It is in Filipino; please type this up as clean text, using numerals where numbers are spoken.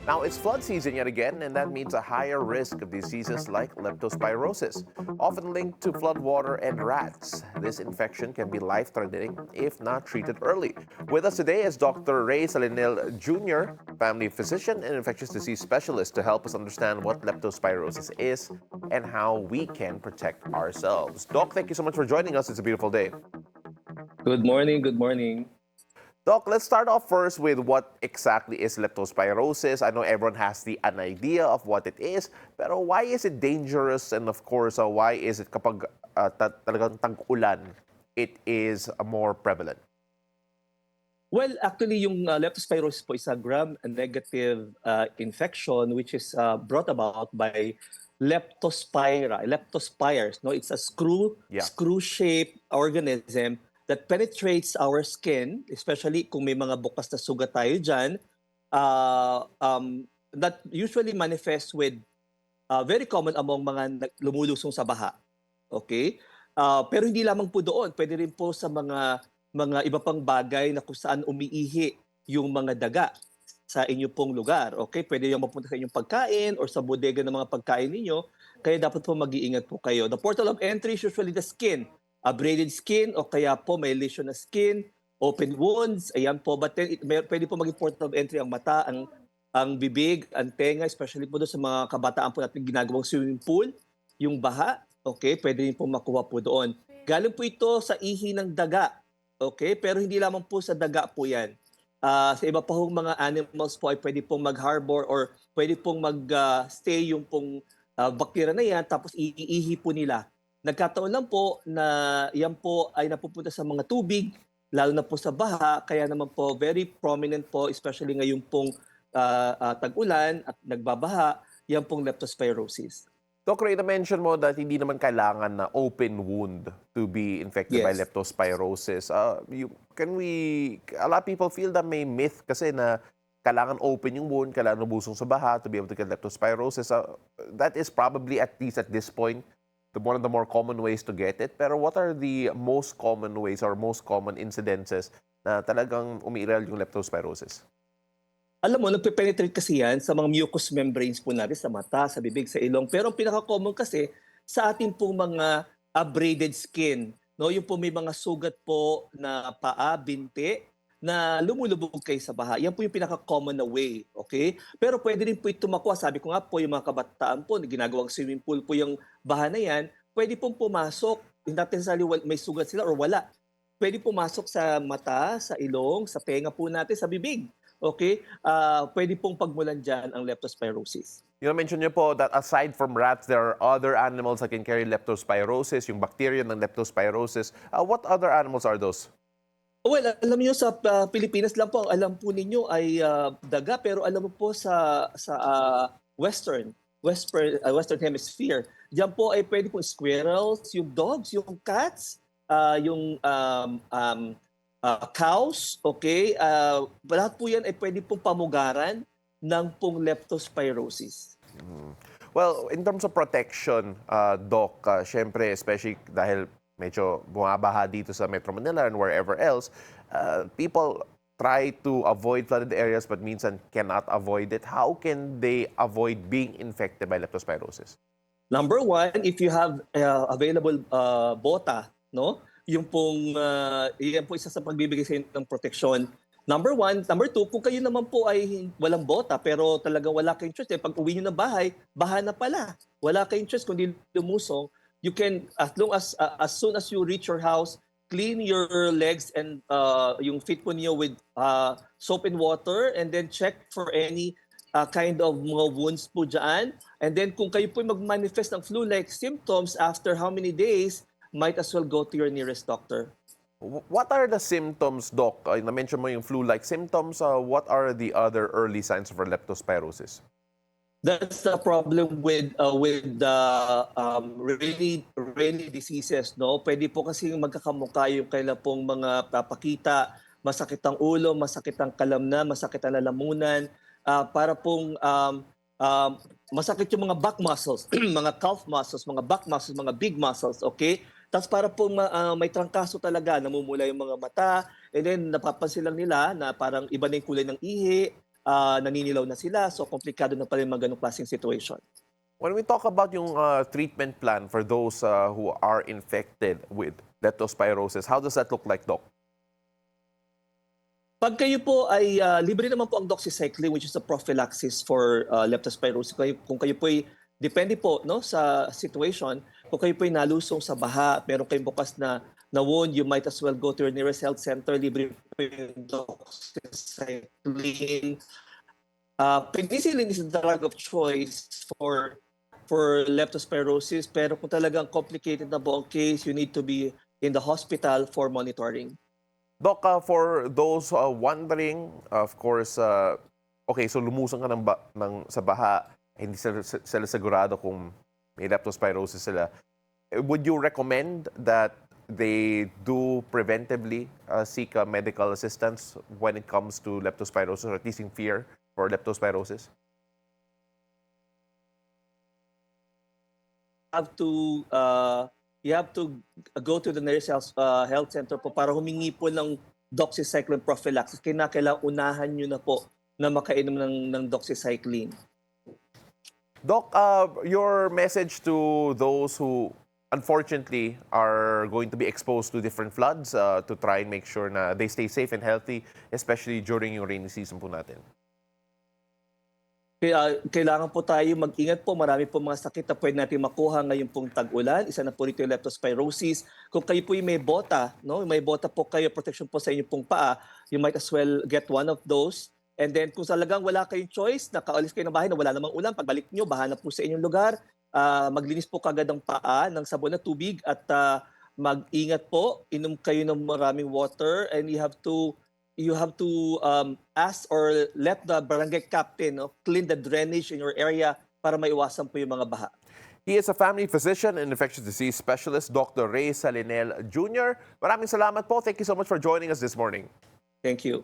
Now, it's flood season yet again, and that means a higher risk of diseases like leptospirosis, often linked to floodwater and rats. This infection can be life-threatening if not treated early. With us today is Dr. Ray Salinil Jr., family physician and infectious disease specialist, to help us understand what leptospirosis is and how we can protect ourselves. Doc, thank you so much for joining us. It's a beautiful day. Good morning, good morning. Doc, let's start off first with what exactly is leptospirosis. I know everyone has an idea of what it is, pero why is it dangerous? And of course, why is it kapag talagang tag-ulan, it is more prevalent? Well, actually, yung leptospirosis po is a gram-negative infection which is brought about by leptospires. No, it's a Yeah. screw-shaped organism that penetrates our skin, especially kung may mga bukas na sugat tayo dyan. That usually manifests with very common among mga lumulusong sa baha. Okay? Pero hindi lamang po doon, pwede rin po sa mga iba pang bagay na kung saan umiihi yung mga daga sa inyo pong lugar. Okay? Pwede yung mapunta sa inyong pagkain or sa bodega ng mga pagkain ninyo. Kaya dapat po mag-iingat po kayo. The portal of entry is usually the skin. Abraded skin o kaya po may lesion na skin, open wounds, ayan po. But then pwede po maging portal of entry ang mata, ang bibig, ang tenga, especially po doon sa mga kabataan po natin ginagawang swimming pool, yung baha, okay, pwede rin po makuha po doon. Galing po ito sa ihi ng daga, okay, pero hindi lamang po sa daga po yan. Sa iba pa hong mga animals po ay pwede pong mag-harbor or pwede pong mag-stay yung pong bakterya na yan tapos iihi po nila. Nagkataon lang po na yan po ay napupunta sa mga tubig, lalo na po sa baha, kaya naman po very prominent po, especially ngayon pong tag-ulan at nagbabaha, yan pong leptospirosis. Doc Ray, na-mention mo that hindi naman kailangan na open wound to be infected by Yes. leptospirosis. A lot of people feel that may myth kasi na kailangan open yung wound, kailangan nabusong sa baha to be able to get leptospirosis. That is probably, at least at this point, one of the more common ways to get it. Pero what are the most common ways or most common incidences na talagang umiiral yung leptospirosis? Alam mo, nagpe-penetrate kasi yan sa mga mucous membranes po natin, sa mata, sa bibig, sa ilong. Pero ang pinaka-common kasi sa ating pong mga abraded skin. No? Yung po may mga sugat po na paa, binti, na lumulubog kayo sa baha. Yan po yung pinaka-common na way. Okay? Pero pwede rin po ito makuha. Sabi ko nga po, yung mga kabataan po, ginagawang swimming pool po yung baha na yan, pwede pong pumasok. Hindi necessarily may sugat sila or wala. Pwede pumasok sa mata, sa ilong, sa tenga po natin, sa bibig. Okay? Pwede pong pagmulan dyan ang leptospirosis. You mentioned niyo po that aside from rats, there are other animals that can carry leptospirosis, yung bacteria ng leptospirosis. What other animals are those? Well, alam niyo sa Pilipinas lang po, ang alam po ninyo ay daga, pero alam mo po sa Western Hemisphere, diyan po ay pwede po squirrels, yung dogs, yung cats, yung cows, okay? Lahat po yan ay pwede pong pamugaran ng pong leptospirosis. Well, in terms of protection, Doc, syempre, especially dahil medyo bumabaha dito sa Metro Manila and wherever else, people try to avoid flooded areas but minsan cannot avoid it. How can they avoid being infected by leptospirosis? Number one, if you have available bota, no? Yung pong, yan po isa sa pagbibigay sa inyo ng proteksyon. Number one. Number two, kung kayo naman po ay walang bota pero talagang wala kayong choice, pag uwi nyo ng bahay, baha na pala. Wala kayong choice kundi lumusong. You can, as soon as you reach your house, clean your legs and yung feet po niyo with soap and water, and then check for any kind of mga wounds po dyan. And then kung kayo po mag-manifest ng flu-like symptoms after how many days, might as well go to your nearest doctor. What are the symptoms, Doc? Na-mention mo yung flu-like symptoms. What are the other early signs of leptospirosis? That's the problem with really diseases, no? Pwede po kasi magkakamukha yung kailan pong mga papakita, masakit ang ulo, masakit ang kalamnan, masakit ang lalamunan, para pong masakit yung mga back muscles, mga calf muscles, mga back muscles, mga big muscles, okay? Tapos para pong may trangkaso talaga, namumula yung mga mata, and then napapansin lang nila na parang iba na yung kulay ng ihi, naninilaw na sila. So komplikado na pala yung mga ganong klaseng situation. When we talk about yung treatment plan for those who are infected with leptospirosis, how does that look like, Doc? Pag kayo po ay libre naman po ang doxycycline, which is a prophylaxis for leptospirosis. Kung kayo po ay depende po no sa situation, kung kayo po ay nalusong sa baha, meron kayong bukas na wound, you might as well go to your nearest health center. Libre po yung doxycycline. Penicillin is the drug of choice for leptospirosis, pero kung talagang complicated na po ang case, you need to be in the hospital for monitoring. Doc, for those wondering, of course, okay, so lumusong ka sa baha, hindi sila sigurado kung may leptospirosis sila. Would you recommend that they do preventively seek medical assistance when it comes to leptospirosis, or at least in fear for leptospirosis? You have to go to the nearest health center po para humingi po ng doxycycline prophylaxis. Kailangan unahan nyo na po na makainom ng doxycycline. Doc, your message to those who unfortunately are going to be exposed to different floods to try and make sure na they stay safe and healthy, especially during yung rainy season po natin. Kaya kailangan po tayo mag-ingat po. Marami po mga sakit na pwede natin makuha ngayon pong tag-ulan. Isa na po rito yung leptospirosis. Kung kayo po yung may bota, no? May bota po kayo, protection po sa inyong pong paa, you might as well get one of those. And then kung talagang wala kayong choice, nakaalis kayo ng bahay na wala namang ulan, pagbalik nyo, baha na po sa inyong lugar, maglinis po kagad ang paa ng sabon na tubig at mag-ingat po, inom kayo ng maraming water, and you have to ask or let the barangay captain clean the drainage in your area para maiwasan po yung mga baha. He is a family physician and infectious disease specialist, Dr. Ray Salinel Jr. Maraming salamat po. Thank you so much for joining us this morning. Thank you.